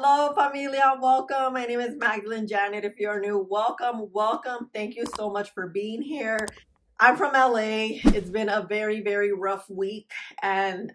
Hello, Familia. Welcome. My name is Magdalene Janet. If you're new, welcome, welcome. Thank you so much for being here. I'm from LA. It's been a very rough week, and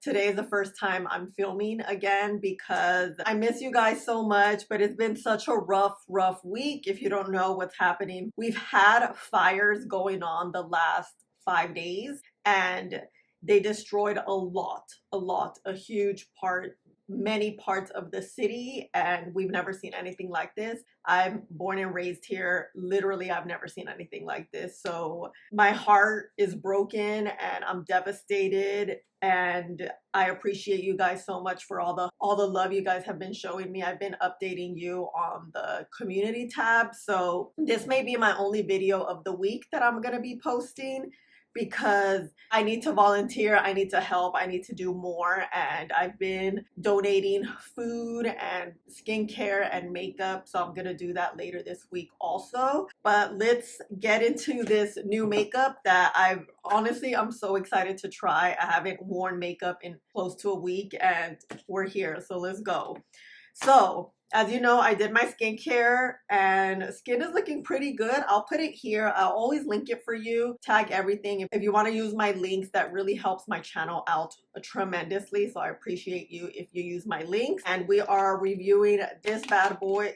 today is the first time I'm filming again because I miss you guys so much, but it's been such a rough week. If you don't know what's happening, we've had fires going on the last 5 days, and they destroyed a huge part, many parts of the city, and we've never seen anything like this. I'm born and raised here. Literally, I've never seen anything like this. So my heart is broken and I'm devastated, and I appreciate you guys so much for all the love you guys have been showing me. I've been updating you on the community tab. So this may be my only video of the week that I'm going to be posting, because I need to volunteer, I need to help, I need to do more. And I've been donating food and skincare and makeup, so I'm gonna do that later this week also. But let's get into this new makeup that I'm so excited to try. I haven't worn makeup in close to a week and we're here, so let's go. So as you know, I did my skincare and skin is looking pretty good. I'll put it here. I'll always link it for you, tag everything. If you want to use my links, that really helps my channel out tremendously. So I appreciate you if you use my links. And we are reviewing these bad boys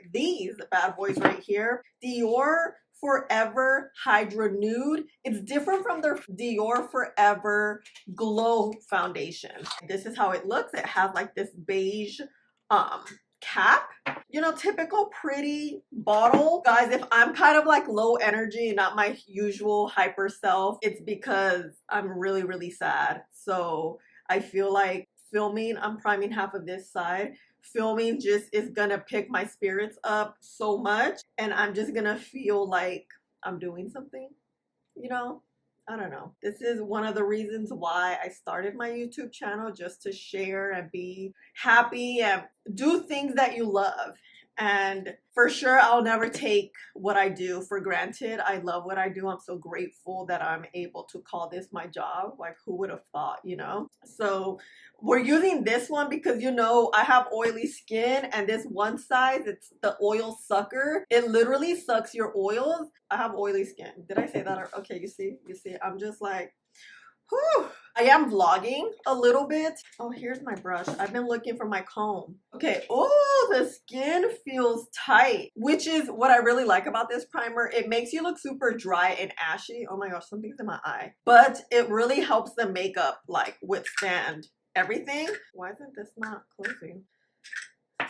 right here. Dior Forever HYDRA Nude. It's different from their Dior Forever Glow Foundation. This is how it looks. It has like this beige cap, you know, typical pretty bottle. Guys, if I'm kind of like low energy, not my usual hyper self, it's because I'm really sad. So I feel like filming, I'm priming half of this side, filming just is gonna pick my spirits up so much, and I'm just gonna feel like I'm doing something, you know. I don't know. This is one of the reasons why I started my YouTube channel, just to share and be happy and do things that you love. And for sure, I'll never take what I do for granted. I love what I do. I'm so grateful that I'm able to call this my job. Like, who would have thought, you know? So we're using this one because, you know, I have oily skin, and this one size, it's the oil sucker. It literally sucks your oils. I have oily skin. Did I say that? Okay, you see, I'm just like, whew. I am vlogging a little bit. Oh, here's my brush. I've been looking for my comb. Okay. Oh, the skin feels tight, which is what I really like about this primer. It makes you look super dry and ashy. Oh my gosh, something's in my eye. But it really helps the makeup like withstand everything. Why isn't this not closing?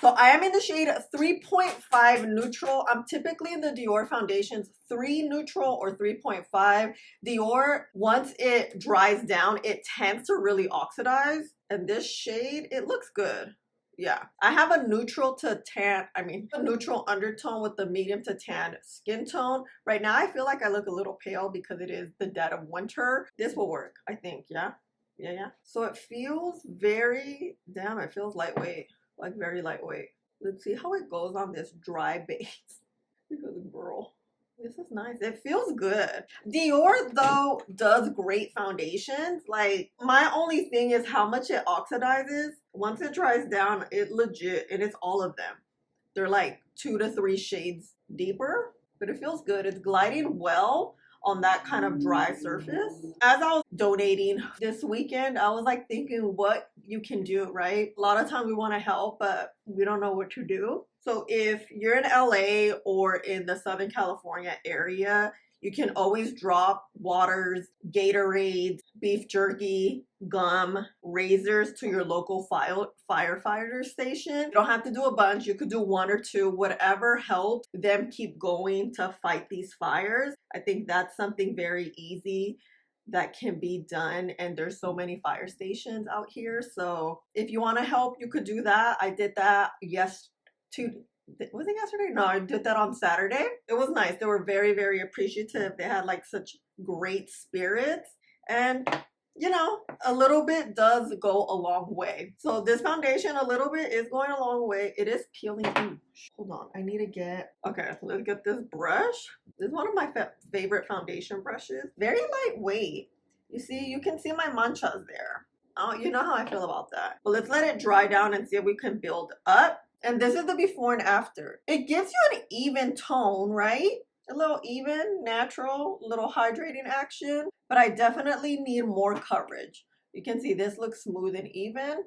So I am in the shade 3.5 neutral. I'm typically in the Dior foundations 3 neutral or 3.5. Dior, once it dries down, it tends to really oxidize. And this shade, it looks good. Yeah, I have a neutral to tan, a neutral undertone with the medium to tan skin tone. Right now, I feel like I look a little pale because it is the dead of winter. This will work, I think, yeah? Yeah. So it feels it feels lightweight. Like very lightweight. Let's see how it goes on this dry base. Because girl, this is nice. It feels good. Dior though does great foundations. Like, my only thing is how much it oxidizes. Once it dries down, it legit, and it's all of them. They're like 2 to 3 shades deeper, but it feels good. It's gliding well on that kind of dry surface. As I was donating this weekend, I was like thinking what you can do, right? A lot of times we want to help, but we don't know what to do. So if you're in LA or in the Southern California area, you can always drop waters, Gatorades, beef jerky, gum, razors to your local firefighter station. You don't have to do a bunch. You could do 1 or 2, whatever helps them keep going to fight these fires. I think that's something very easy that can be done, and there's so many fire stations out here. So if you want to help, you could do that. I did that was it yesterday? No, I did that on Saturday. It was nice. They were very appreciative. They had like such great spirits, and you know, a little bit does go a long way. So this foundation, a little bit is going a long way. It is peeling. Ooh, hold on, I need to get, okay, let's get this brush. This is one of my favorite foundation brushes. Very lightweight. You see, you can see my manchas there. Oh, you know how I feel about that. But let's let it dry down and see if we can build up. And this is the before and after. It gives you an even tone, right? A little even, natural, little hydrating action, but I definitely need more coverage. You can see this looks smooth and even.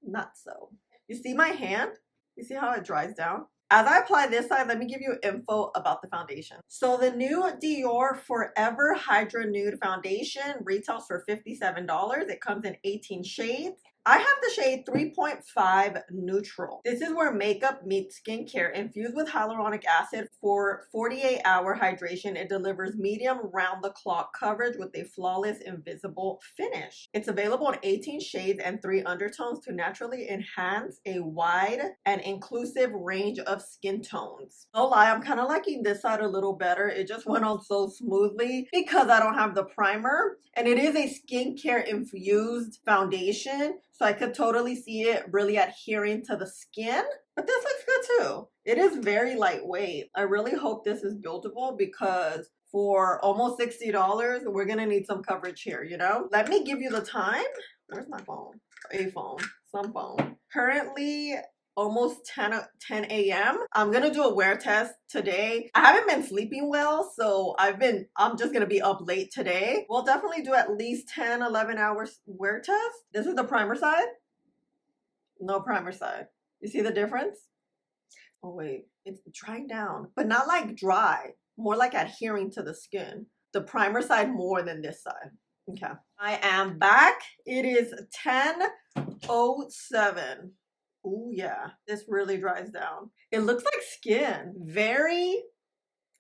Not so. You see my hand? You see how it dries down? As I apply this side, let me give you info about the foundation. So the new Dior Forever Hydra Nude Foundation retails for $57. It comes in 18 shades. I have the shade 3.5 Neutral. This is where makeup meets skincare. Infused with hyaluronic acid for 48-hour hydration, it delivers medium round-the-clock coverage with a flawless invisible finish. It's available in 18 shades and 3 undertones to naturally enhance a wide and inclusive range of skin tones. No lie, I'm kind of liking this side a little better. It just went on so smoothly because I don't have the primer, and it is a skincare infused foundation. So I could totally see it really adhering to the skin. But this looks good too. It is very lightweight. I really hope this is buildable because for almost $60, we're gonna need some coverage here, you know? Let me give you the time. Where's my phone? A phone, some phone. Currently, almost 10 a.m. I'm gonna do a wear test today. I haven't been sleeping well, so I'm just gonna be up late today. We'll definitely do at least 10-11 hours wear test. This is the primer side. No primer side. You see the difference? Oh wait, it's drying down, but not like dry, more like adhering to the skin. The primer side more than this side. Okay, I am back. It is 10:07. Oh yeah, this really dries down. It looks like skin. Very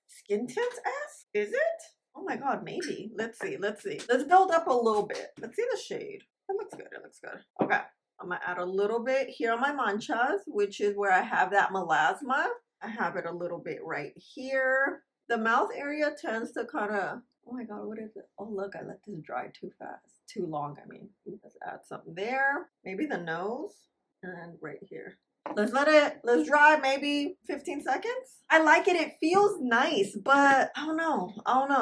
skin tint-esque. Is it? Oh my god, maybe. Let's see. Let's build up a little bit. Let's see the shade. It looks good. It looks good. Okay. I'm gonna add a little bit here on my manchas, which is where I have that melasma. I have it a little bit right here. The mouth area tends to kind of, oh my god, what is it? Oh look, I let this dry too fast. Too long, I mean. Let's add something there. Maybe the nose. And right here. Let's dry maybe 15 seconds. I like it. It feels nice, but I don't know,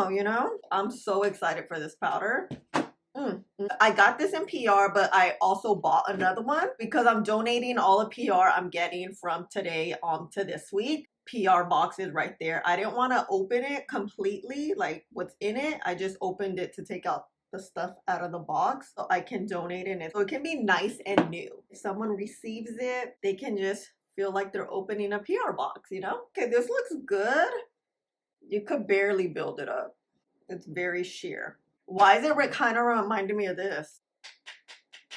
you know? I'm so excited for this powder. I got this in PR, but I also bought another one because I'm donating all the PR I'm getting from today on to this week. PR box is right there. I didn't want to open it completely, like what's in it. I just opened it to take out the stuff out of the box so I can donate it. So it can be nice and new. If someone receives it, they can just feel like they're opening a PR box, you know? Okay, this looks good. You could barely build it up. It's very sheer. Why is it kind of reminding me of this?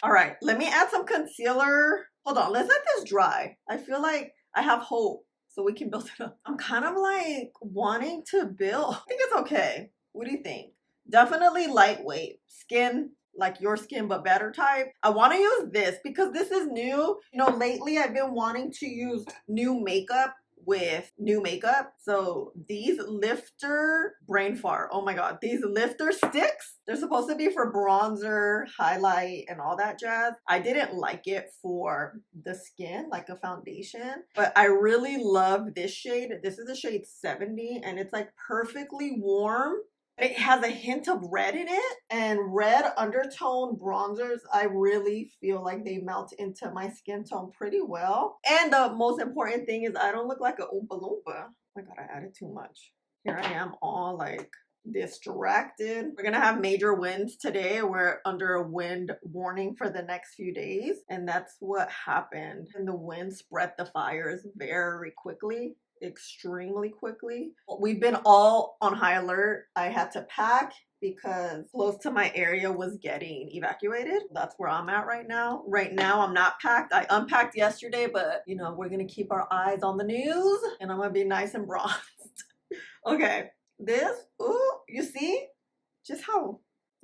All right, let me add some concealer. Hold on, let's let this dry. I feel like I have hope so we can build it up. I'm kind of like wanting to build. I think it's okay. What do you think? Definitely lightweight. Skin, like your skin, but better type. I want to use this because this is new. You know, lately I've been wanting to use new makeup with new makeup. So these lifter, brain fart, oh my god, these lifter sticks, they're supposed to be for bronzer, highlight, and all that jazz. I didn't like it for the skin, like a foundation, but I really love this shade. This is a shade 70, and it's like perfectly warm. It has a hint of red in it, and red undertone bronzers, I really feel like they melt into my skin tone pretty well. And the most important thing is I don't look like an Oompa Loompa. Oh my god, I added too much. Here I am all like distracted. We're gonna have major winds today. We're under a wind warning for the next few days, and that's what happened. And the wind spread the fires very quickly. Extremely quickly. We've been all on high alert. I had to pack because close to my area was getting evacuated. That's where I'm at right now. Right now I'm not packed. I unpacked yesterday, but you know, we're gonna keep our eyes on the news and I'm gonna be nice and bronzed. Okay, this, ooh, you see just how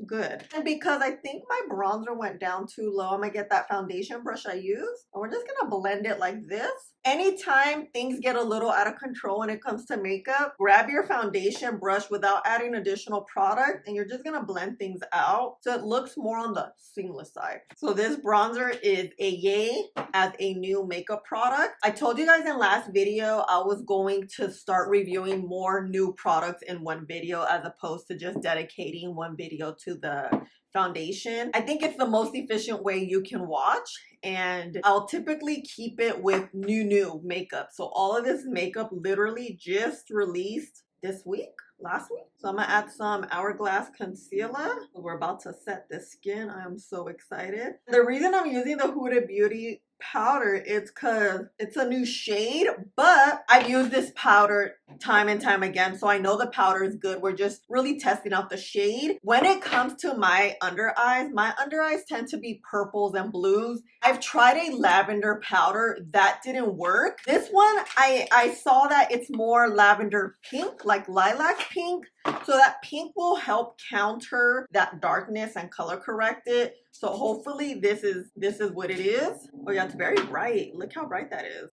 good. And because I think my bronzer went down too low, I'm gonna get that foundation brush I used and we're just gonna blend it like this. Anytime things get a little out of control when it comes to makeup, grab your foundation brush without adding additional product and you're just gonna blend things out so it looks more on the seamless side. So this bronzer is a yay as a new makeup product. I told you guys in last video I was going to start reviewing more new products in one video as opposed to just dedicating one video to the foundation. I think it's the most efficient way you can watch, and I'll typically keep it with new makeup. So all of this makeup literally just released this week, last week. So I'm gonna add some Hourglass concealer. We're about to set the skin. I am so excited. The reason I'm using the Huda Beauty powder is because it's a new shade, but I've used this powder time and time again, so I know the powder is good. We're just really testing out the shade. When it comes to my under eyes tend to be purples and blues. I've tried a lavender powder that didn't work. This one, I saw that it's more lavender pink, like lilac pink, so that pink will help counter that darkness and color correct it. So hopefully this is what it is. Oh yeah, it's very bright. Look how bright that is.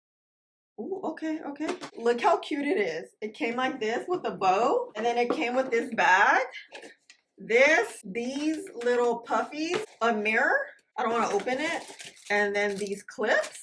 Ooh, okay. Look how cute it is. It came like this with a bow, and then it came with this bag. These little puffies, a mirror. I don't want to open it. And then these clips.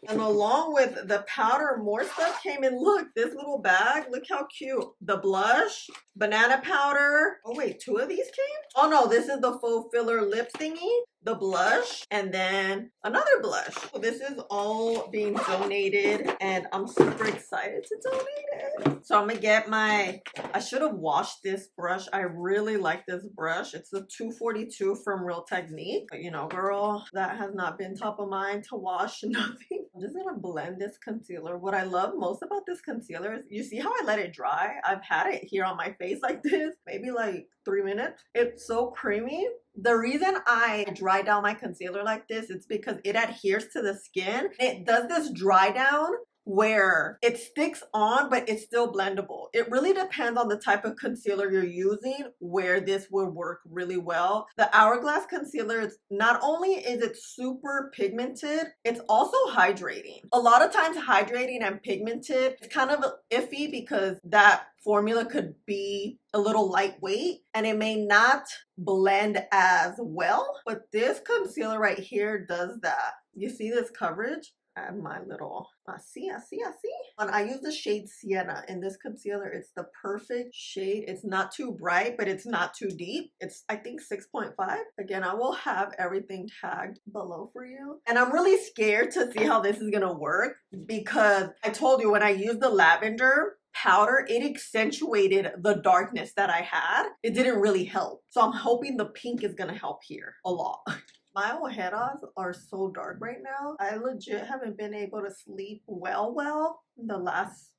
And along with the powder, more stuff came in. Look, this little bag. Look how cute. The blush, banana powder. Oh wait, 2 of these came? Oh no, this is the faux filler lip thingy. The blush, and then another blush. So this is all being donated, and I'm super excited to donate it. So I'm gonna get I should have washed this brush. I really like this brush. It's the 242 from Real Technique. But you know, girl, that has not been top of mind to wash nothing. I'm just gonna blend this concealer. What I love most about this concealer is, you see how I let it dry? I've had it here on my face like this, maybe like 3 minutes. It's so creamy. The reason I dry down my concealer like this is because it adheres to the skin. It does this dry down where it sticks on, but it's still blendable. It really depends on the type of concealer you're using where this would work really well. The Hourglass concealer, is not only is it super pigmented, it's also hydrating. A lot of times hydrating and pigmented is kind of iffy because that formula could be a little lightweight and it may not blend as well, but this concealer right here does that. You see this coverage? Add my little, I see. And I use the shade Sienna in this concealer. It's the perfect shade. It's not too bright, but it's not too deep. It's, I think, 6.5. Again, I will have everything tagged below for you. And I'm really scared to see how this is gonna work because I told you when I used the lavender powder, it accentuated the darkness that I had. It didn't really help. So I'm hoping the pink is gonna help here a lot. My ojeras are so dark right now. I legit haven't been able to sleep well in the last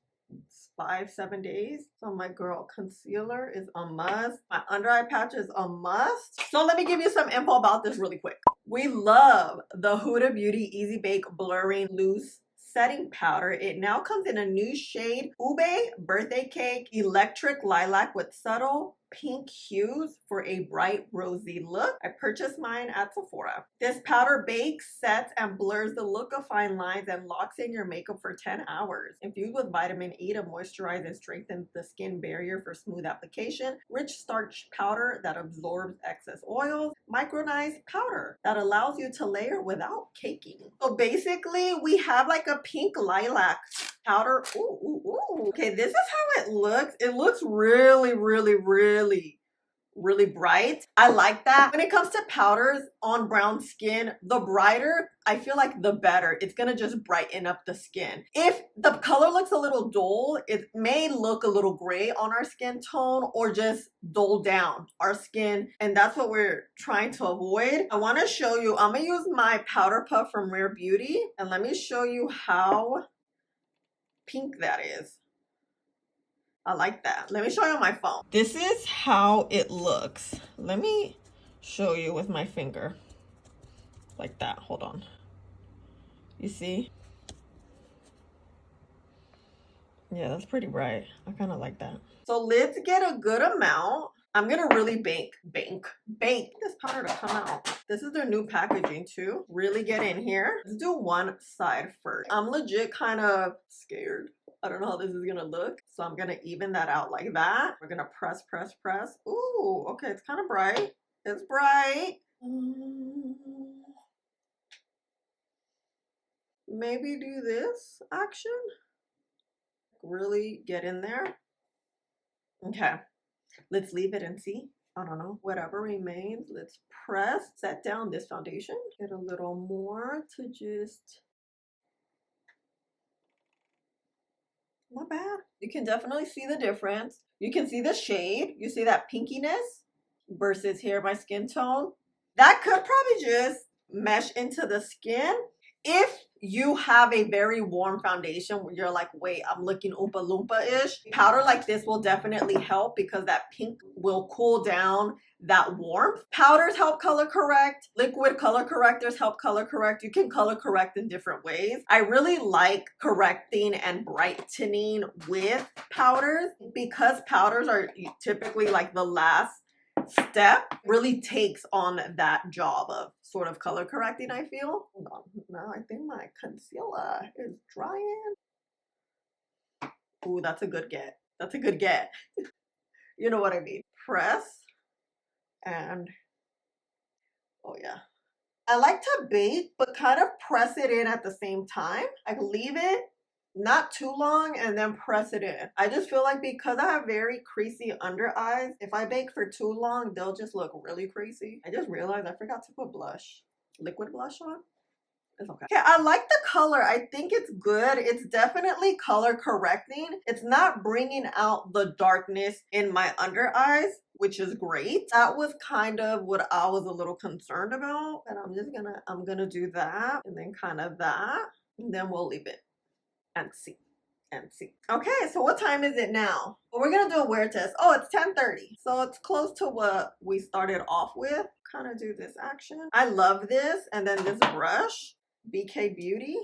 5-7 days. So my girl, concealer is a must. My under eye patch is a must. So let me give you some info about this really quick. We love the Huda Beauty Easy Bake Blurring Loose Setting Powder. It now comes in a new shade, Ube Birthday Cake Electric Lilac with subtle pink hues for a bright rosy look. I purchased mine at Sephora. This powder bakes, sets, and blurs the look of fine lines and locks in your makeup for 10 hours. Infused with vitamin E to moisturize and strengthen the skin barrier for smooth application. Rich starch powder that absorbs excess oils. Micronized powder that allows you to layer without caking. So basically, we have like a pink lilac powder. Ooh. Okay, this is how it looks. It looks really bright. I like that. When it comes to powders on brown skin, the brighter, I feel like the better. It's gonna just brighten up the skin. If the color looks a little dull, it may look a little gray on our skin tone or just dull down our skin, and that's what we're trying to avoid. I want to show you, I'm gonna use my powder puff from Rare Beauty, and let me show you how pink that is. I like that. Let me show you on my phone. This is how it looks. Let me show you with my finger. Like that. Hold on. You see? Yeah, that's pretty bright. I kind of like that. So let's get a good amount. I'm gonna really bake this powder to come out. This is their new packaging too. Really get in here. Let's do one side first. I'm legit kind of scared. I don't know how this is gonna look. So I'm gonna even that out like that. We're gonna press. Ooh, okay, it's kind of bright. It's bright. Maybe do this action. Really get in there. Okay, let's leave it and see. I don't know, whatever remains. Let's press, set down this foundation. Get a little more to just, not bad. You can definitely see the difference. You can see the shade. You see that pinkiness versus here my skin tone. That could probably just mesh into the skin. If you have a very warm foundation where you're like, wait, I'm looking Oompa Loompa-ish, powder like this will definitely help because that pink will cool down that warmth. Powders help color correct. Liquid color correctors help color correct. You can color correct in different ways. I really like correcting and brightening with powders because powders are typically like the last step, really takes on that job of sort of color correcting, I feel. Hold on. Now I think my concealer is drying. Ooh, that's a good get. That's a good get. You know what I mean. Press and oh yeah. I like to bake, but kind of press it in at the same time. I can leave it not too long and then press it in. I just feel like because I have very creasy under eyes, if I bake for too long, they'll just look really creasy. I just realized I forgot to put blush, liquid blush on. It's okay. Okay, I like the color. I think it's good. It's definitely color correcting. It's not bringing out the darkness in my under eyes, which is great. That was kind of what I was a little concerned about. And I'm gonna do that and then kind of that, and then we'll leave it and see. Okay, so what time is it now? Well, we're gonna do a wear test. Oh, it's 10:30. So it's close to what we started off with. Kind of do this action. I love this. And then this brush, BK Beauty,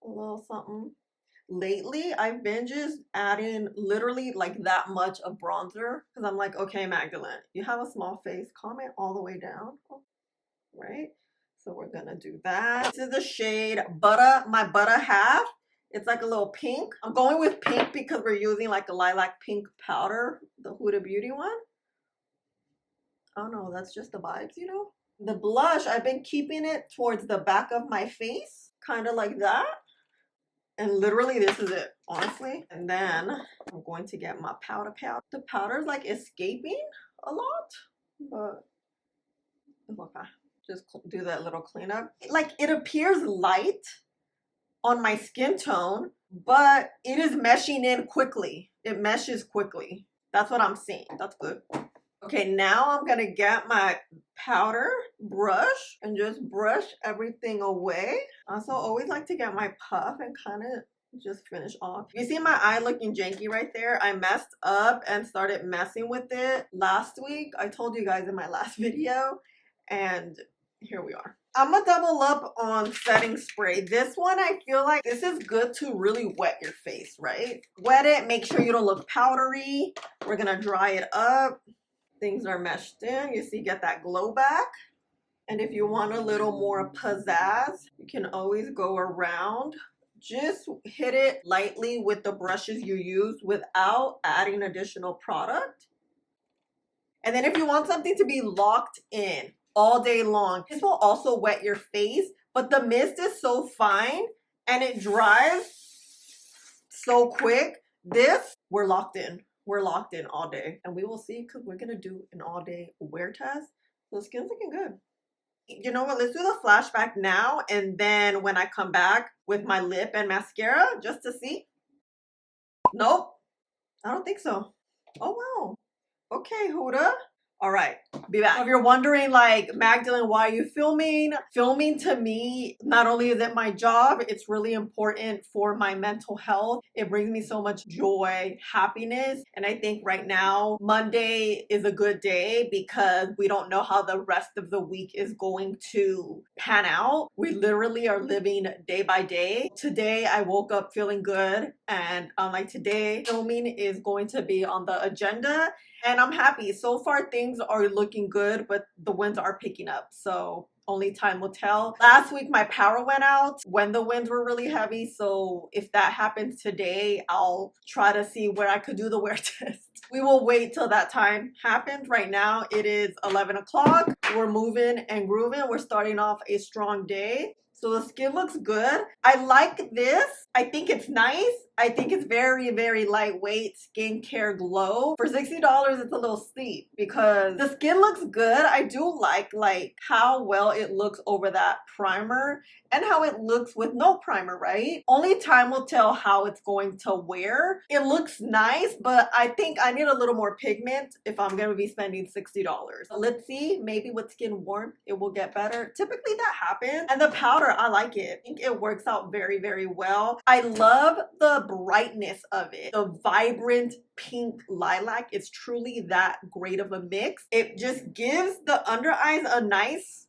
a little something. Lately, I've been just adding literally like that much of bronzer because I'm like, okay, Magdalene, you have a small face. Calm it all the way down, right? So we're gonna do that. This is the shade Butter, my Butter Half. It's like a little pink. I'm going with pink because we're using like a lilac pink powder, the Huda Beauty one. Oh no, that's just the vibes, you know? The blush, I've been keeping it towards the back of my face, kind of like that. And literally this is it, honestly. And then I'm going to get my powder. The powder's like escaping a lot, but it's okay. Just do that little cleanup. Like it appears light on my skin tone, but it is meshing in quickly. It meshes quickly. That's what I'm seeing. That's good. Okay, now I'm gonna get my powder brush and just brush everything away. Also, always like to get my puff and kind of just finish off. You see my eye looking janky right there? I messed up and started messing with it last week. I told you guys in my last video, and here we are. I'm gonna double up on setting spray. This one, I feel like this is good to really wet your face, right? Wet it, make sure you don't look powdery. We're gonna dry it up. Things are meshed in. You see, get that glow back. And if you want a little more pizzazz, you can always go around. Just hit it lightly with the brushes you use without adding additional product. And then if you want something to be locked in all day long, this will also wet your face, but the mist is so fine and it dries so quick. This, we're locked in. We're locked in all day. And we will see because we're going to do an all day wear test. So skin's looking good. You know what? Let's do the flashback now. And then when I come back with my lip and mascara, just to see. Nope. I don't think so. Oh, wow. Okay, Huda. All right, be back. If you're wondering, like, Magdalene, why are you filming? Filming to me, not only is it my job, it's really important for my mental health. It brings me so much joy, happiness. And I think right now, Monday is a good day because we don't know how the rest of the week is going to pan out. We literally are living day by day. Today, I woke up feeling good. And like today, filming is going to be on the agenda. And I'm happy. So far, things are looking good, but the winds are picking up. So only time will tell. Last week, my power went out when the winds were really heavy. So if that happens today, I'll try to see where I could do the wear test. We will wait till that time happens. Right now, it is 11 o'clock. We're moving and grooving. We're starting off a strong day. So the skin looks good. I like this. I think it's nice. I think it's very, very lightweight skincare glow. For $60, it's a little steep because the skin looks good. I do like how well it looks over that primer and how it looks with no primer, right? Only time will tell how it's going to wear. It looks nice, but I think I need a little more pigment if I'm going to be spending $60. Let's see, maybe with skin warmth, it will get better. Typically that happens. And the powder, I like it. I think it works out very, very well. I love the brightness of it. The vibrant pink lilac is truly that great of a mix. It just gives the under eyes a nice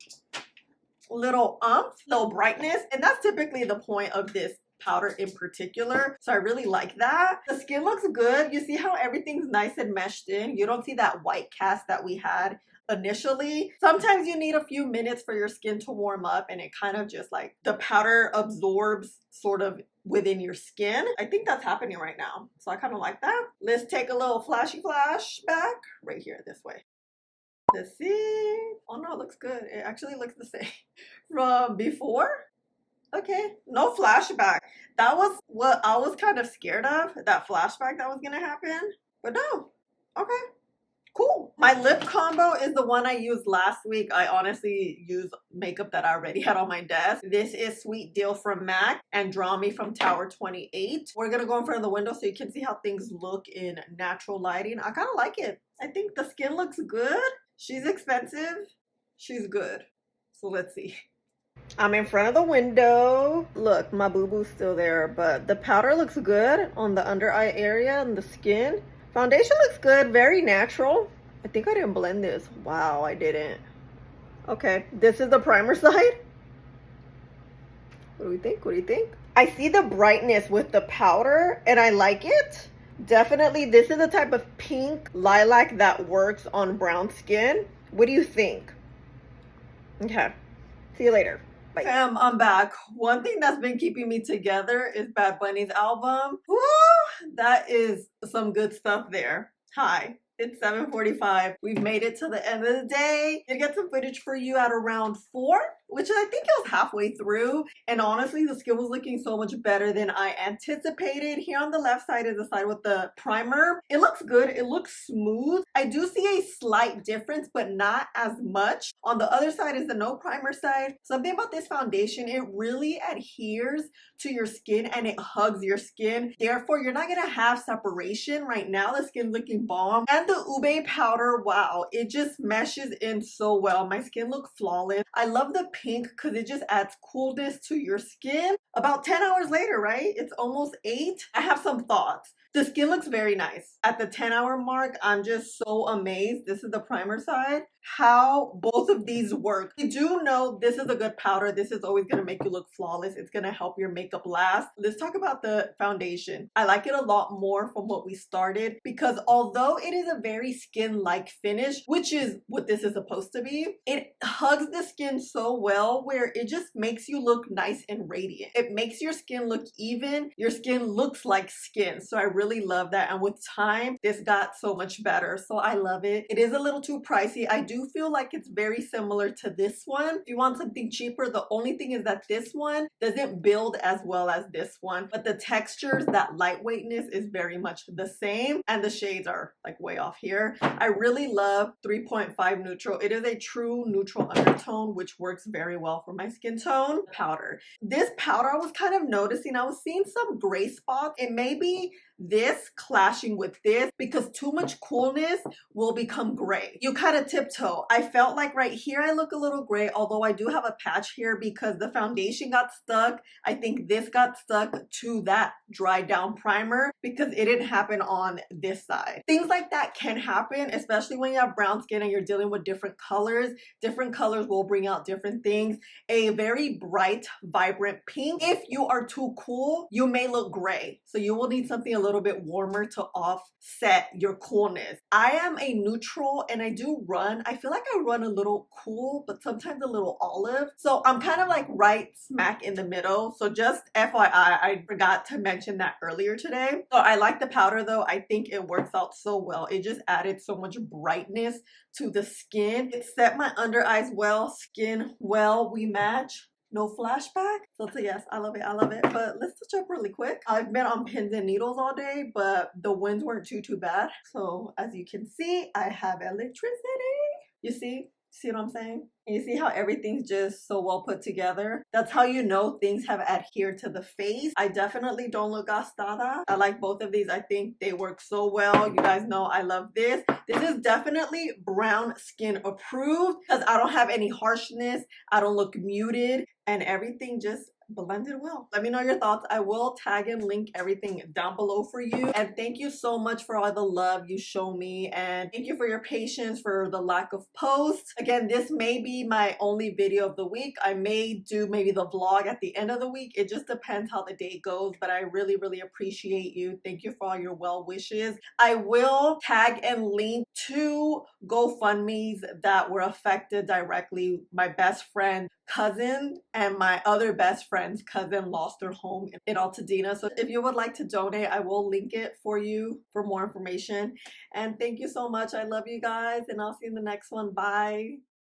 little little brightness, and that's typically the point of this powder in particular. So I really like that. The skin looks good. You see how everything's nice and meshed in. You don't see that white cast that we had initially. Sometimes you need a few minutes for your skin to warm up, and it kind of just like the powder absorbs sort of within your skin. I think that's happening right now. So I kind of like that. Let's take a little flashy flash back right here this way. Let's see. Oh no, it looks good. It actually looks the same from before. Okay, no flashback. That was what I was kind of scared of, that flashback that was gonna happen. But no. Okay, cool. My lip combo is the one I used last week. I honestly used makeup that I already had on my desk. This is Sweet Deal from MAC and Draw Me from Tower 28. We're gonna go in front of the window so you can see how things look in natural lighting. I kind of like it. I think the skin looks good. She's expensive. She's good. So let's see. I'm in front of the window. Look, my boo-boo's still there, but the powder looks good on the under eye area and the skin. Foundation looks good, very natural. I think I didn't blend this. Wow, I didn't. Okay, this is the primer side. What do we think? What do you think? I see the brightness with the powder and I like it. Definitely, this is the type of pink lilac that works on brown skin. What do you think? Okay, see you later. Bye. Fam, I'm back. One thing that's been keeping me together is Bad Bunny's album. Woo! That is some good stuff there. Hi. It's 7:45. We've made it to the end of the day. Did get some footage for you at around 4, which I think it was halfway through. And honestly, the skin was looking so much better than I anticipated. Here on the left side is the side with the primer. It looks good. It looks smooth. I do see a slight difference, but not as much. On the other side is the no primer side. Something about this foundation, it really adheres to your skin and it hugs your skin. Therefore, you're not gonna have separation. Right now, the skin's looking bomb. And the ube powder, wow, it just meshes in so well. My skin looks flawless. I love the pink because it just adds coolness to your skin. About 10 hours later, right? It's almost 8. I have some thoughts. The skin looks very nice. At the 10-hour mark, I'm just so amazed. This is the primer side. How both of these work. You do know this is a good powder. This is always going to make you look flawless. It's going to help your makeup last. Let's talk about the foundation. I like it a lot more from what we started because although it is a very skin-like finish, which is what this is supposed to be, it hugs the skin so well where it just makes you look nice and radiant. It makes your skin look even. Your skin looks like skin. So I really love that. And with time, this got so much better. So I love it. It is a little too pricey. I do feel like it's very similar to this one. If you want something cheaper, the only thing is that this one doesn't build as well as this one, but the textures, that lightweightness is very much the same, and the shades are like way off here. I really love 3.5 neutral. It is a true neutral undertone, which works very well for my skin tone. Powder. This powder, I was kind of noticing, I was seeing some gray spots. It may be this clashing with this because too much coolness will become gray. You kind of tiptoe. I felt like right here I look a little gray, although I do have a patch here because the foundation got stuck. I think this got stuck to that dried down primer because it didn't happen on this side. Things like that can happen, especially when you have brown skin and you're dealing with different colors. Different colors will bring out different things. A very bright, vibrant pink. If you are too cool, you may look gray. So you will need something a little bit warmer to offset your coolness. I am a neutral and I do run. I feel like I run a little cool, but sometimes a little olive. So I'm kind of like right smack in the middle. So just FYI, I forgot to mention that earlier today. So I like the powder though. I think it works out so well. It just added so much brightness to the skin. It set my under eyes well, skin well. We match. No flashback. So yes, I love it. I love it. But let's touch up really quick. I've been on pins and needles all day, but the winds weren't too bad. So as you can see, I have electricity. You see what I'm saying? And you see how everything's just so well put together? That's how you know things have adhered to the face. I definitely don't look gastada. I like both of these. I think they work so well. You guys know I love this. This is definitely brown skin approved because I don't have any harshness. I don't look muted and everything just blended well. Let me know your thoughts. I will tag and link everything down below for you. And thank you so much for all the love you show me. And thank you for your patience for the lack of posts. Again, this may be my only video of the week. I may do maybe the vlog at the end of the week. It just depends how the day goes. But I really, really appreciate you. Thank you for all your well wishes. I will tag and link 2 GoFundMes that were affected directly. My best friend cousin and my other best friend's cousin lost their home in Altadena. So if you would like to donate, I will link it for you for more information. And thank you so much. I love you guys, and I'll see you in the next one. Bye.